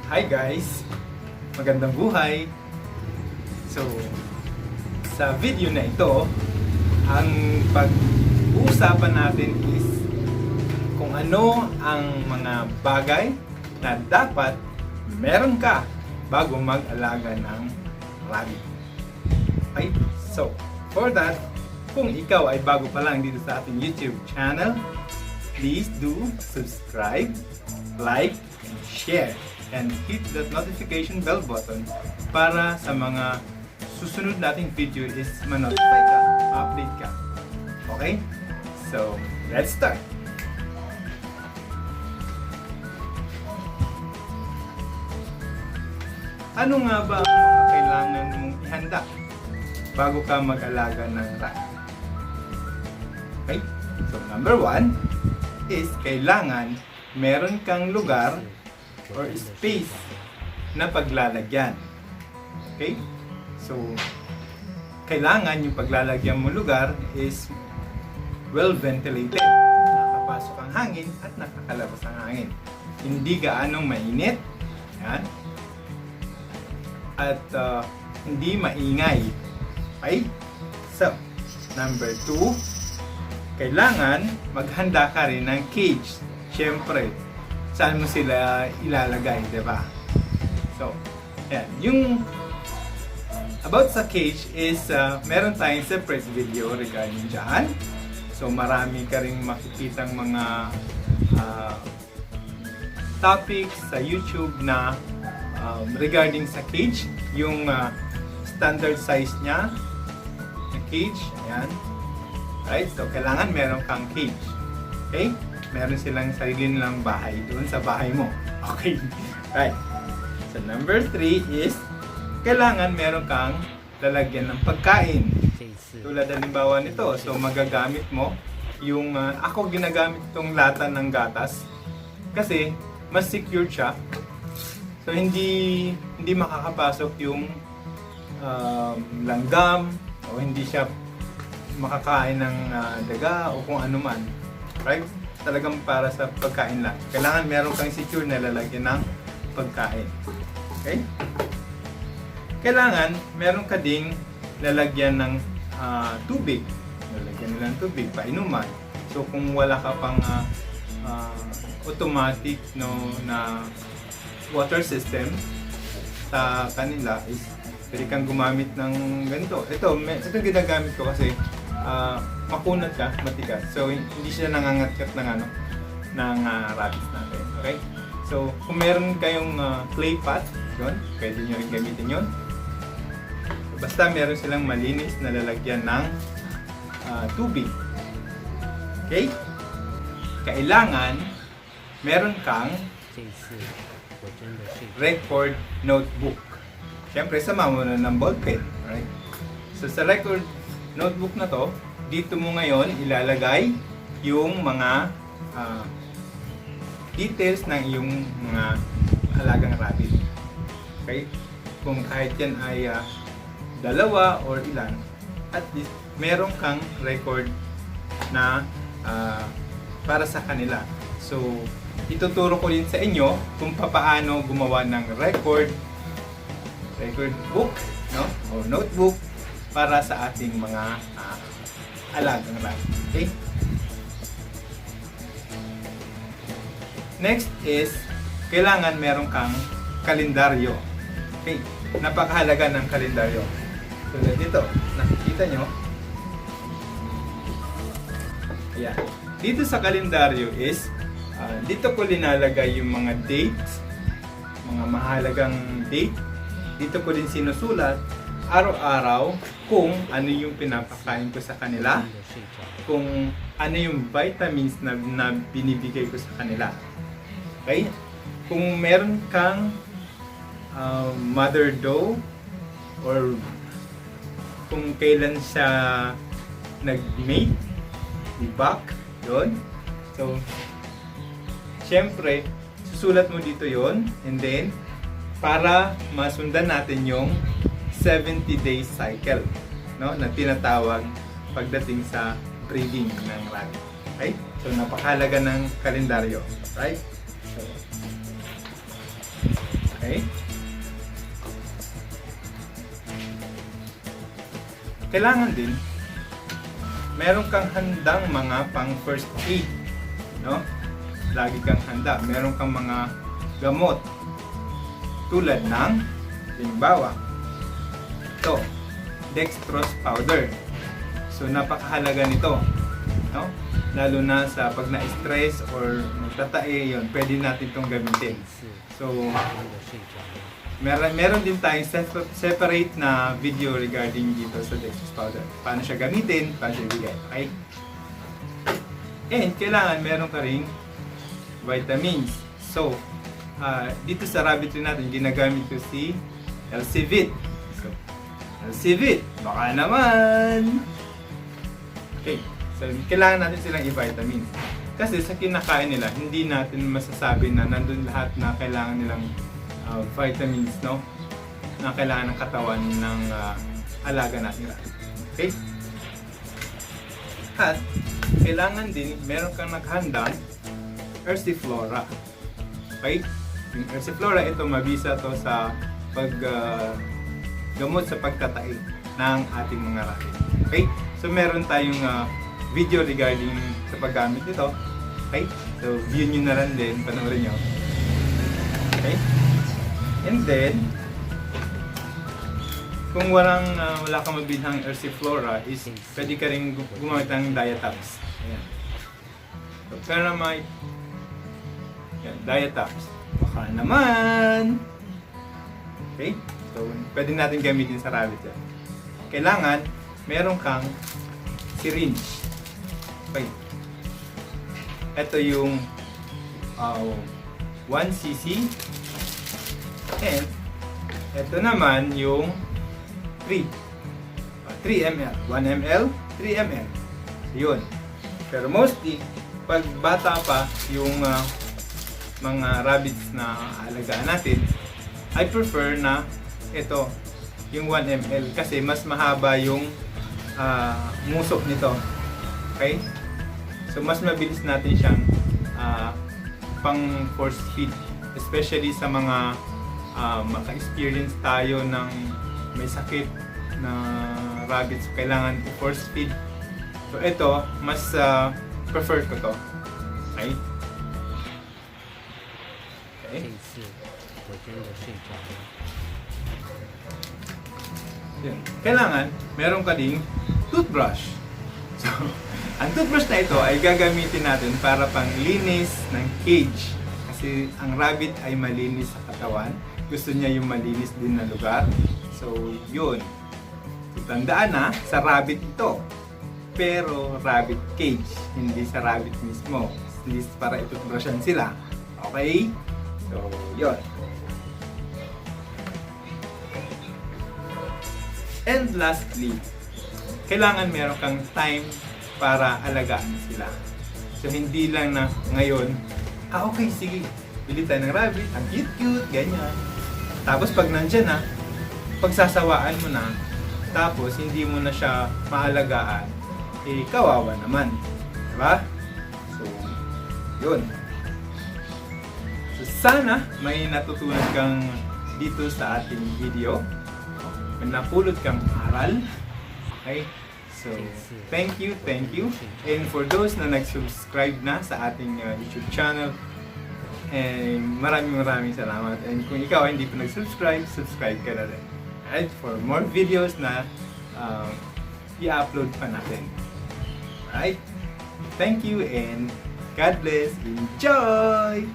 Hi guys! Magandang buhay! So, sa video na ito, ang pag-uusapan natin is kung ano ang mga bagay na dapat meron ka bago mag-alaga ng rabbit. Okay? So, for that, kung ikaw ay bago pa lang dito sa ating YouTube channel, please do subscribe, like, and share. And hit that notification bell button para sa mga susunod nating video is ma-notify ka, update ka. Okay? So, let's start! Ano nga ba ang mga kailangan mong ihanda bago ka mag-alaga ng rabbit? Okay? So, number 1 is kailangan meron kang lugar or space na paglalagyan. Okay? So, kailangan yung paglalagyan mo lugar is well ventilated. Nakapasok ang hangin at nakakalabas ang hangin. Hindi gaanong mainit. Yan. At hindi maingay. Okay? So, number 2, kailangan maghanda ka rin ng cage. Siyempre, saan mo sila ilalagay, di ba? So, yan. Yung about sa cage is meron tayong separate video regarding dyan. So, marami ka rin makikitang mga topics sa YouTube na regarding sa cage. Yung standard size niya na cage. Ayan. Right? So, kailangan meron kang cage. Okay? Meron silang sarili nilang bahay doon sa bahay mo. Okay. Right. So, number 3 is kailangan meron kang lalagyan ng pagkain. Tulad halimbawa nito. So, magagamit mo yung ako ginagamit itong lata ng gatas kasi mas secure siya. So, hindi makakapasok yung langgam o hindi siya makakain ng daga o kung ano man. Right? Talagang para sa pagkain lang. Kailangan meron kang secure na lalagyan ng pagkain. Okay? Kailangan meron ka ding lalagyan ng tubig. Lalagyan nila ng tubig, painuman. So kung wala ka pang automatic na water system sa kanila is pwede kang gumamit ng ganito. Ito ginagamit ko kasi makunat ka, matigas. So hindi siya nangangatkat ng rabbits natin. Okay? So kung meron kayong clay pot, yun, pwede nyo rin gamitin yun. Basta meron silang malinis na lalagyan ng tubig. Okay? Kailangan meron kang record notebook. Siyempre, sama mo na ng ballpen. Right? So sa record notebook na to, dito mo ngayon ilalagay yung mga details ng iyong mga alagang rabbit. Okay? Kung kahit yan ay dalawa or ilan, at least meron kang record na para sa kanila. So, ituturo ko din sa inyo kung paano gumawa ng record book, no? O notebook para sa ating mga alagang rabbit. Okay? Next is, kailangan meron kang kalendaryo. Okay? Napakahalaga ng kalendaryo. Tulad dito, nakikita nyo. Ayan. Dito sa kalendaryo is, dito ko linalagay yung mga dates, mga mahalagang date. Dito ko din sinusulat araw-araw kung ano yung pinapakain ko sa kanila, kung ano yung vitamins na binibigay ko sa kanila. Okay? Kung meron kang mother doe or kung kailan siya nag-mate, i-back, yun. So, syempre, susulat mo dito yon, and then para masundan natin yung 70-day cycle, no, na tinatawag pagdating sa breeding ng rabbit. Okay? So, napakahalaga ng kalendaryo. Right? So, okay? Okay? Kailangan din meron kang handang mga pang first aid, no? Lagi kang handa. Meron kang mga gamot tulad ng halimbawa ito, dextrose powder. So napakahalaga nito, no? Lalo na sa pag na-stress or magtatae, yun, pwede natin itong gamitin. So meron din tayong separate na video regarding dito sa dextrose powder. Paano siya gamitin, paano siya ibigay, okay? And kailangan meron ka ring vitamins. So, dito sa rabbit rin natin, ginagamit ko si LC-Vit. So, LC-Vit, baka naman! Okay, so kailangan natin silang i-vitamins. Kasi sa kinakain nila, hindi natin masasabi na nandun lahat na kailangan nilang vitamins, no? Na kailangan ng katawan ng alaga natin. Okay? At kailangan din meron kang naghandang Ursiflora. Okay? Yung Ursiflora, ito mabisa to sa gamot sa pagtatae ng ating mga rabbit. Okay? So meron tayong video regarding sa paggamit nito. Okay? So view nyo na lang din, panoorin nyo. Okay? And then, kung wala kang mabilhang Ursiflora, is pwede ka rin gumamit ng Diatops. Ayan. So, Paramite. Ayan, Diatops. Baka naman! Okay? So, pwede natin gamitin sa rabbit yan. Kailangan, meron kang syringe. Okay. Ito yung 1 cc. And, ito naman yung 3 ml. 1 ml, 3 ml. Yun. Pero mostly, pag bata pa yung mga rabbits na alagaan natin, I prefer na ito, yung 1 ml. Kasi mas mahaba yung musok nito. Okay? So, mas mabilis natin siyang pang force feed. Especially sa mga maka-experience tayo ng may sakit na rabbits, kailangan i-force feed. So ito, mas prefer ko to. Okay? Okay. Yun. Kailangan, meron ka ding toothbrush. So, ang toothbrush na ito ay gagamitin natin para pang linis ng cage. Kasi ang rabbit ay malinis sa katawan. Gusto niya yung malinis din na lugar. So, yun. So, tandaan na, sa rabbit ito. Pero, rabbit cage. Hindi sa rabbit mismo. Hindi para itutbrushan sila. Okay? So, yun. And lastly, kailangan meron kang time para alagaan sila. So, hindi lang na ngayon, okay, sige. Bili tayo ng rabbit. Ang cute-cute, ganyan. Tapos pag nandyan na, pagsasawaan mo na, tapos hindi mo na siya maalagaan, eh kawawa naman. Diba? So, yun. So, sana may natutunan kang dito sa ating video. May napulot kang aral. Okay? So, thank you. And for those na nag-subscribe na sa ating YouTube channel, and maraming salamat. And kung ikaw hindi pa nag-subscribe, subscribe ka na rin. And for more videos na i-upload pa natin. Alright? Thank you and God bless. Enjoy!